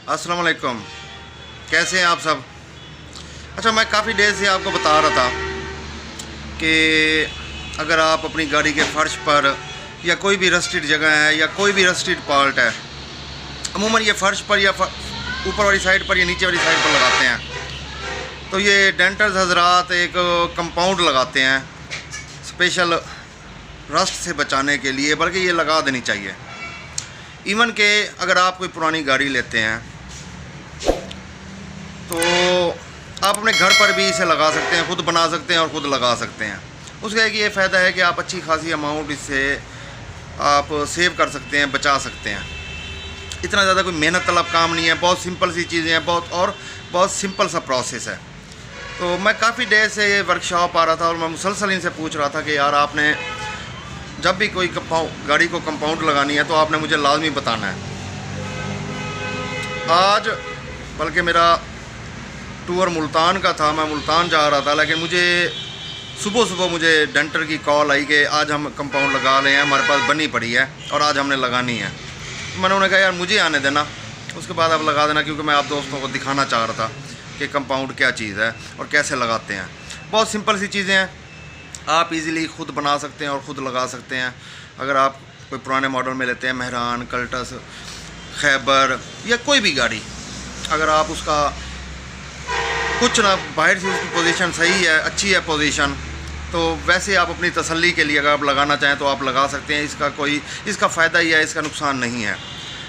अस्सलाम वालेकुम, कैसे हैं आप सब। अच्छा, मैं काफ़ी देर से आपको बता रहा था कि अगर आप अपनी गाड़ी के फर्श पर या कोई भी रस्टेड जगह है या कोई भी रस्टेड पार्ट है, अमूमन ये फर्श पर या ऊपर वाली साइड पर या नीचे वाली साइड पर लगाते हैं, तो ये डेंटर्स हजरात एक कंपाउंड लगाते हैं स्पेशल रस्ट से बचाने के लिए, बल्कि ये लगा देनी चाहिए। इवन के अगर आप कोई पुरानी गाड़ी लेते हैं तो आप अपने घर पर भी इसे लगा सकते हैं, खुद बना सकते हैं और ख़ुद लगा सकते हैं। उसका एक ये फ़ायदा है कि आप अच्छी खासी अमाउंट इससे आप सेव कर सकते हैं, बचा सकते हैं। इतना ज़्यादा कोई मेहनत तलब काम नहीं है, बहुत सिंपल सी चीज़ें हैं, बहुत सिंपल सा प्रोसेस है। तो मैं काफ़ी देर से ये वर्कशॉप आ रहा था और मैं मुसलसल इनसे पूछ रहा था कि यार आपने जब भी कोई गाड़ी को कंपाउंड लगानी है तो आपने मुझे लाजमी बताना है। आज बल्कि मेरा टूर मुल्तान का था, मैं मुल्तान जा रहा था, लेकिन मुझे सुबह मुझे डेंटर की कॉल आई कि आज हम कंपाउंड लगा रहे हैं, हमारे पास बनी पड़ी है और आज हमने लगानी है। मैंने उन्हें कहा यार मुझे आने देना, उसके बाद आप लगा देना, क्योंकि मैं आप दोस्तों को दिखाना चाह रहा था कि कंपाउंड क्या चीज़ है और कैसे लगाते हैं। बहुत सिंपल सी चीज़ें हैं, आप इजीली खुद बना सकते हैं और ख़ुद लगा सकते हैं। अगर आप कोई पुराने मॉडल में लेते हैं, मेहरान, कल्टस, खैबर या कोई भी गाड़ी, अगर आप उसका कुछ ना बाहर से उसकी पोजीशन सही है, अच्छी है पोजीशन, तो वैसे आप अपनी तसल्ली के लिए अगर आप लगाना चाहें तो आप लगा सकते हैं। इसका फ़ायदा ही है, इसका नुकसान नहीं है।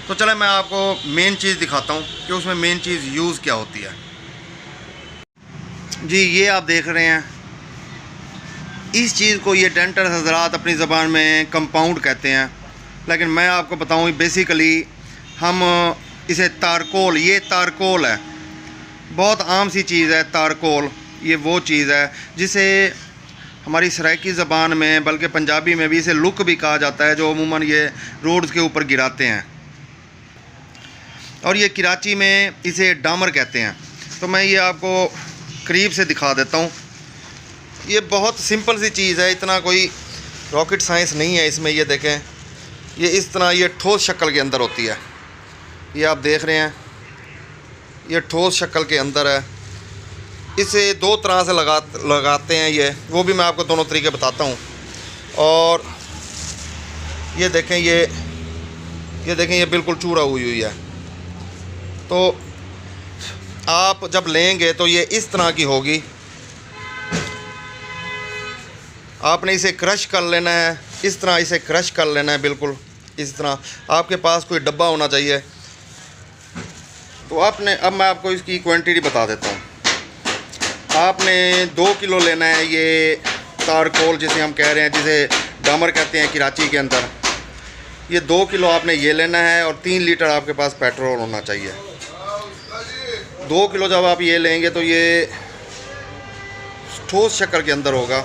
तो चले मैं आपको मेन चीज़ दिखाता हूँ कि उसमें मेन चीज़ यूज़ क्या होती है। जी, ये आप देख रहे हैं, इस चीज़ को ये डेंटर हजरात अपनी ज़बान में कंपाउंड कहते हैं, लेकिन मैं आपको बताऊँ बेसिकली हम इसे तारकोल, ये तारकोल है, बहुत आम सी चीज़ है तारकोल। ये वो चीज़ है जिसे हमारी सराइकी ज़बान में बल्कि पंजाबी में भी इसे लुक भी कहा जाता है, जो अमूमन ये रोड्स के ऊपर गिराते हैं, और ये कराची में इसे डामर कहते हैं। तो मैं ये आपको करीब से दिखा देता हूँ। ये बहुत सिंपल सी चीज़ है, इतना कोई रॉकेट साइंस नहीं है इसमें। ये देखें, ये इस तरह ये ठोस शक्ल के अंदर होती है, ये आप देख रहे हैं, ये ठोस शक्ल के अंदर है। इसे दो तरह से लगाते हैं ये, वो भी मैं आपको दोनों तरीके बताता हूँ। और ये देखें, ये देखें, ये बिल्कुल चूरा हुई है। तो आप जब लेंगे तो ये इस तरह की होगी। आपने इसे क्रश कर लेना है, इस तरह इसे क्रश कर लेना है, बिल्कुल इस तरह। आपके पास कोई डब्बा होना चाहिए। तो आपने, अब मैं आपको इसकी क्वांटिटी बता देता हूँ। आपने 2 किलो लेना है ये तारकोल, जिसे हम कह रहे हैं, जिसे डामर कहते हैं कराची के अंदर। ये 2 किलो आपने ये लेना है और 3 लीटर आपके पास पेट्रोल होना चाहिए। 2 किलो जब आप ये लेंगे तो ये ठोस शक्कर के अंदर होगा,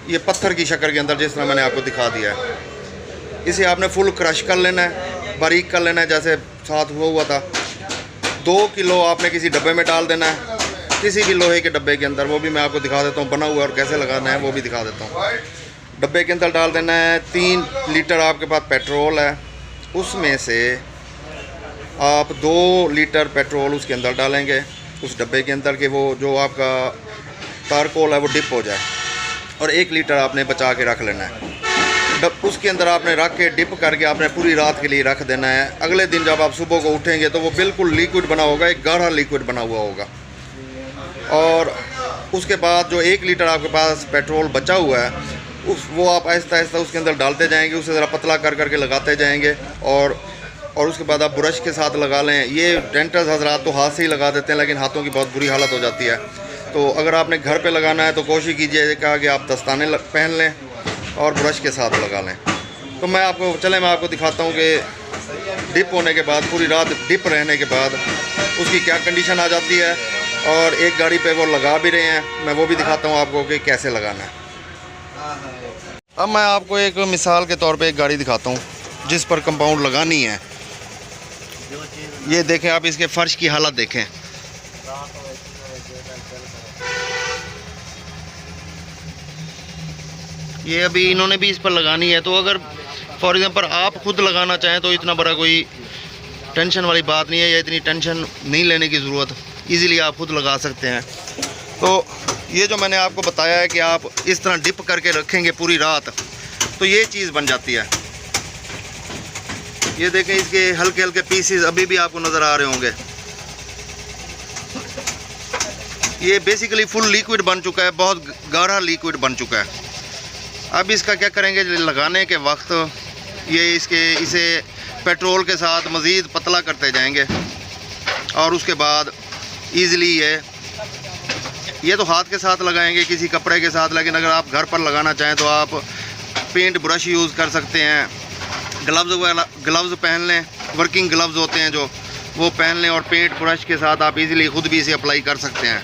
ये पत्थर की शक्कर के अंदर, जिस तरह मैंने आपको दिखा दिया है। इसे आपने फुल क्रश कर लेना है, बारीक कर लेना है, जैसे साथ हुआ था। 2 किलो आपने किसी डब्बे में डाल देना है, किसी भी लोहे के डब्बे के अंदर, वो भी मैं आपको दिखा देता हूँ बना हुआ, और कैसे लगाना है वो भी दिखा देता हूँ। डब्बे के अंदर डाल देना है। 3 लीटर आपके पास पेट्रोल है, उसमें से आप 2 लीटर पेट्रोल उसके अंदर डालेंगे, उस डब्बे के अंदर, के वो जो आपका तारकोल है वो डिप हो जाए। और 1 लीटर आपने बचा के रख लेना है। उसके अंदर आपने रख के डिप करके आपने पूरी रात के लिए रख देना है। अगले दिन जब आप सुबह को उठेंगे तो वो बिल्कुल लिक्विड बना होगा, एक गाढ़ा लिक्विड बना हुआ होगा। और उसके बाद जो 1 लीटर आपके पास पेट्रोल बचा हुआ है, वो आप आहिस्ता आहिस्ता उसके अंदर डालते जाएंगे, उसे ज़रा पतला कर करके लगाते जाएंगे। और उसके बाद आप ब्रश के साथ लगा लें। ये डेंटर्स हजरात तो हाथ से ही लगा देते हैं, लेकिन हाथों की बहुत बुरी हालत हो जाती है। तो अगर आपने घर पे लगाना है तो कोशिश कीजिएगा कि आप दस्ताने पहन लें और ब्रश के साथ लगा लें। तो मैं आपको दिखाता हूँ कि डिप होने के बाद, पूरी रात डिप रहने के बाद उसकी क्या कंडीशन आ जाती है। और एक गाड़ी पे वो लगा भी रहे हैं, मैं वो भी दिखाता हूँ आपको कि कैसे लगाना है। अब मैं आपको एक मिसाल के तौर पे एक गाड़ी दिखाता हूँ जिस पर कंपाउंड लगानी है। ये देखें आप, इसके फ़र्श की हालत देखें। ये अभी इन्होंने भी इस पर लगानी है। तो अगर फॉर एग्ज़ाम्पल आप खुद लगाना चाहें तो इतना बड़ा कोई टेंशन वाली बात नहीं है, या इतनी टेंशन नहीं लेने की ज़रूरत, इजीली आप खुद लगा सकते हैं। तो ये जो मैंने आपको बताया है कि आप इस तरह डिप करके रखेंगे पूरी रात, तो ये चीज़ बन जाती है। ये देखें, इसके हल्के हल्के पीसेस अभी भी आपको नज़र आ रहे होंगे। ये बेसिकली फुल लिक्विड बन चुका है, बहुत गाढ़ा लिक्विड बन चुका है। अब इसका क्या करेंगे, लगाने के वक्त ये इसे पेट्रोल के साथ मज़ीद पतला करते जाएंगे और उसके बाद ईज़िली ये तो हाथ के साथ लगाएंगे, किसी कपड़े के साथ, लेकिन अगर आप घर पर लगाना चाहें तो आप पेंट ब्रश यूज़ कर सकते हैं। ग्लव्स पहन लें, वर्किंग ग्लव्स होते हैं जो, वो पहन लें और पेंट ब्रश के साथ आप इजीली खुद भी इसे अप्लाई कर सकते हैं।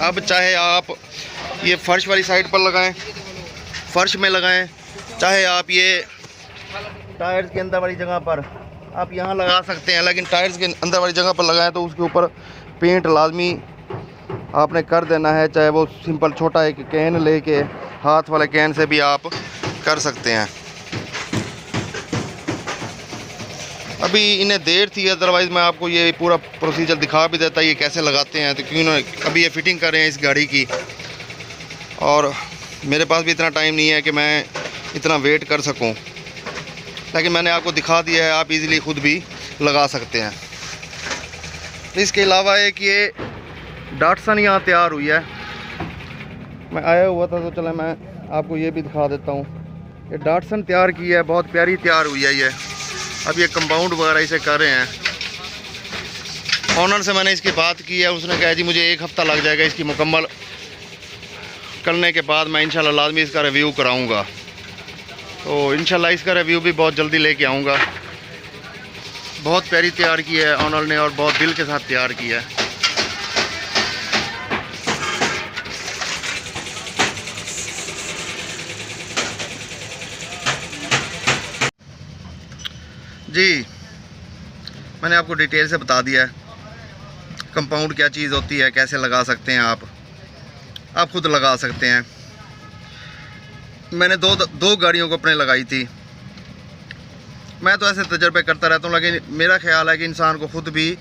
अब चाहे आप ये फर्श वाली साइड पर लगाएं, फर्श में लगाएं, चाहे आप ये टायर्स के अंदर वाली जगह पर आप यहाँ लगा सकते हैं, लेकिन टायर्स के अंदर वाली जगह पर लगाएं तो उसके ऊपर पेंट लाजमी आपने कर देना है। चाहे वो सिंपल छोटा एक कैन लेके, हाथ वाले कैन से भी आप कर सकते हैं। अभी इन्हें देर थी, अदरवाइज़ मैं आपको ये पूरा प्रोसीजर दिखा भी देता ये कैसे लगाते हैं। तो क्यों ना, अभी ये फिटिंग कर रहे हैं इस गाड़ी की, और मेरे पास भी इतना टाइम नहीं है कि मैं इतना वेट कर सकूं, लेकिन मैंने आपको दिखा दिया है, आप इजीली खुद भी लगा सकते हैं। इसके अलावा एक ये डाटसन यहाँ तैयार हुई है, मैं आया हुआ था तो चला मैं आपको ये भी दिखा देता हूँ। ये डाटसन तैयार की है, बहुत प्यारी तैयार हुई है ये। अब ये कंपाउंड वगैरह इसे कर रहे हैं। ऑनर से मैंने इसकी बात की है, उसने कहा जी मुझे 1 हफ़्ता लग जाएगा, इसकी मुकम्मल करने के बाद मैं इंशाल्लाह लाजमी इसका रिव्यू कराऊंगा। तो इंशाल्लाह इसका रिव्यू भी बहुत जल्दी लेके आऊँगा। बहुत प्यारी तैयार की है ऑनर ने, और बहुत दिल के साथ तैयार की है। जी, मैंने आपको डिटेल से बता दिया है कंपाउंड क्या चीज़ होती है, कैसे लगा सकते हैं आप खुद लगा सकते हैं। मैंने दो गाड़ियों को अपने लगाई थी। मैं तो ऐसे तजर्बे करता रहता हूँ, लेकिन मेरा ख्याल है कि इंसान को खुद भी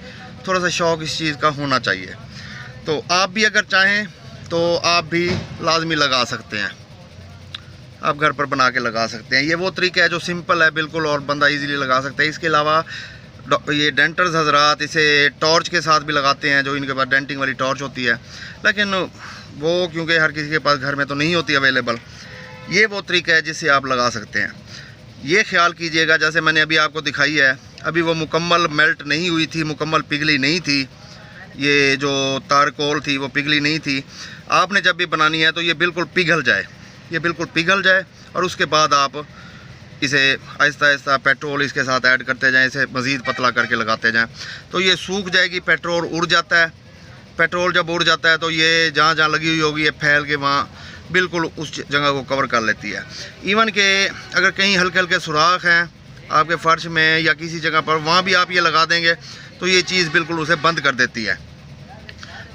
थोड़ा सा शौक़ इस चीज़ का होना चाहिए। तो आप भी अगर चाहें तो आप भी लाजमी लगा सकते हैं, आप घर पर बना के लगा सकते हैं। ये वो तरीका है जो सिंपल है बिल्कुल, और बंदा इजीली लगा सकता है। इसके अलावा ये डेंटर्स हजरात इसे टॉर्च के साथ भी लगाते हैं, जो इनके पास डेंटिंग वाली टॉर्च होती है, लेकिन वो क्योंकि हर किसी के पास घर में तो नहीं होती अवेलेबल। ये वो तरीका है जिससे आप लगा सकते हैं। ये ख्याल कीजिएगा, जैसे मैंने अभी आपको दिखाई है, अभी वो मुकम्मल मेल्ट नहीं हुई थी, मुकम्मल पिघली नहीं थी। ये जो तारकोल थी वो पिघली नहीं थी। आपने जब भी बनानी है तो ये बिल्कुल पिघल जाए, ये बिल्कुल पिघल जाए, और उसके बाद आप इसे आहिस्ता आहिस्ता पेट्रोल इसके साथ ऐड करते जाएं, इसे मज़ीद पतला करके लगाते जाएं, तो ये सूख जाएगी। पेट्रोल उड़ जाता है, पेट्रोल जब उड़ जाता है तो ये जहाँ जहाँ लगी हुई होगी ये फैल के वहाँ बिल्कुल उस जगह को कवर कर लेती है। इवन के अगर कहीं हल्के हल्के सुराख हैं आपके फ़र्श में या किसी जगह पर, वहाँ भी आप ये लगा देंगे तो ये चीज़ बिल्कुल उसे बंद कर देती है।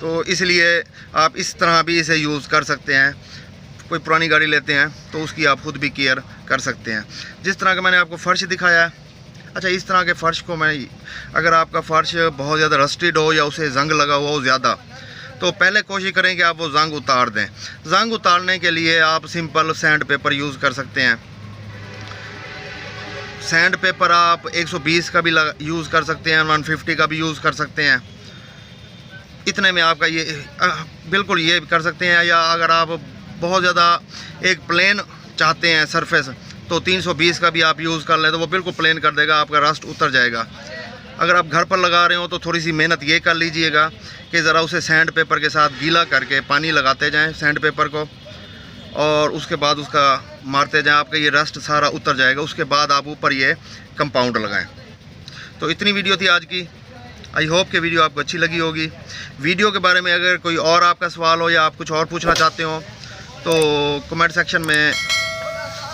तो इसलिए आप इस तरह भी इसे यूज़ कर सकते हैं। कोई पुरानी गाड़ी लेते हैं तो उसकी आप खुद भी केयर कर सकते हैं, जिस तरह का मैंने आपको फ़र्श दिखाया है। अच्छा, इस तरह के फ़र्श को अगर आपका फ़र्श बहुत ज़्यादा रस्टेड हो या उसे जंग लगा हुआ हो ज़्यादा, तो पहले कोशिश करें कि आप वो जंग उतार दें। जंग उतारने के लिए आप सिंपल सैंड पेपर यूज़ कर सकते हैं। सैंड पेपर आप 120 का भी यूज़ कर सकते हैं, 150 का भी यूज़ कर सकते हैं। इतने में आपका ये बिल्कुल ये कर सकते हैं। या अगर आप बहुत ज़्यादा एक प्लेन चाहते हैं सरफेस, तो 320 का भी आप यूज़ कर लें तो वो बिल्कुल प्लेन कर देगा, आपका रस्ट उतर जाएगा। अगर आप घर पर लगा रहे हो तो थोड़ी सी मेहनत ये कर लीजिएगा कि ज़रा उसे सैंड पेपर के साथ गीला करके पानी लगाते जाएं सैंड पेपर को, और उसके बाद उसका मारते जाएं, आपका ये रस्ट सारा उतर जाएगा। उसके बाद आप ऊपर ये कंपाउंड लगाएं। तो इतनी वीडियो थी आज की। आई होप कि वीडियो आपको अच्छी लगी होगी। वीडियो के बारे में अगर कोई और आपका सवाल हो या आप कुछ और पूछना चाहते हो तो कमेंट सेक्शन में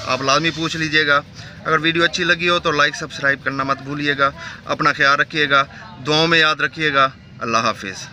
आप लाजमी पूछ लीजिएगा। अगर वीडियो अच्छी लगी हो तो लाइक सब्सक्राइब करना मत भूलिएगा। अपना ख्याल रखिएगा, दुआओं में याद रखिएगा। अल्लाह हाफिज़।